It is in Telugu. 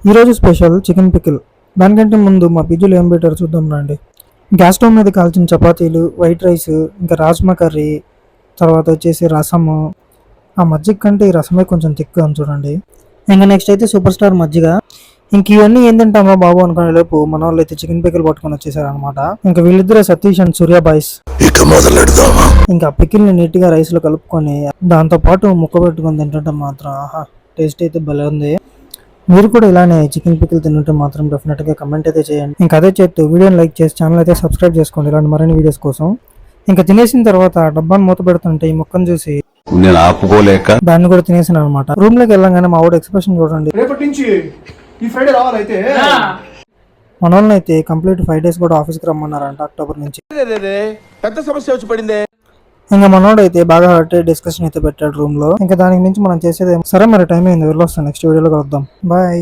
ఈరోజు స్పెషల్ చికెన్ పికిల్. దానికంటే ముందు మా పీజీలో ఏం పెట్టారో చూద్దాం రండి. గ్యాస్ స్టవ్ మీద కాల్చిన చపాతీలు, వైట్ రైస్, ఇంకా రాజ్మా కర్రీ, తర్వాత వచ్చేసి రసము. ఆ మజ్జిగ కంటే ఈ రసమే కొంచెం తిక్కుగా ఉంది చూడండి. ఇంకా నెక్స్ట్ అయితే సూపర్ స్టార్ మజ్జిగ. ఇంక ఇవన్నీ ఏం తింటామా బాబు అనుకునే లోపు మన వాళ్ళు అయితే చికెన్ పికిల్ పట్టుకొని వచ్చేసారు అనమాట. ఇంకా వీళ్ళిద్దరే సతీష్ అండ్ సూర్య బాయ్స్. ఇంకా పికిల్ ని నీట్ గా రైస్ లో కలుపుకొని దాంతో పాటు ముక్క పెట్టుకొని తింటుంటే మాత్రం ఆహా, టేస్ట్ అయితే భలే ఉంది. మీరు కూడా ఇలానే చికెన్ పికిల్ తింటుంటే మాత్రం డెఫినెట్ గా కమెంట్ అయితే చేయండి. ఇంకా అదే చేస్తూ వీడియోని లైక్ చేసి ఛానల్ అయితే సబ్స్క్రైబ్ చేసుకోండి ఇలాంటి మరిన్ని వీడియోస్ కోసం. ఇంకా తినేసిన తర్వాత డబ్బాను మూత పెడుతుంటే ఈ ముక్కను చూసి నేను ఆపుకోలేక దాన్ని కూడా తినేసాను అనమాట. రూమ్ లోకి వెళ్ళంగానే మా వాడు ఎక్స్ప్రెషన్ చూడండి. రేపటి నుంచి ఈ ఫ్రైడే రావాలైతే మన వాళ్ళని అయితే కంప్లీట్ 5 days కూడా ఆఫీస్కి రమ్మన్నారంట అక్టోబర్ నుంచి. పెద్ద సమస్య వచ్చి పడిందే. ఇంకా మనోడు అయితే బాగా హర్ట్ డిస్కషన్ అయితే పెట్టాడు రూమ్ లో. ఇంకా దానికి మించి మనం చేసేది సరే మరి టైం అయింది వెళ్ళొస్తాం. నెక్స్ట్ వీడియోలో కలుద్దాం. బాయ్.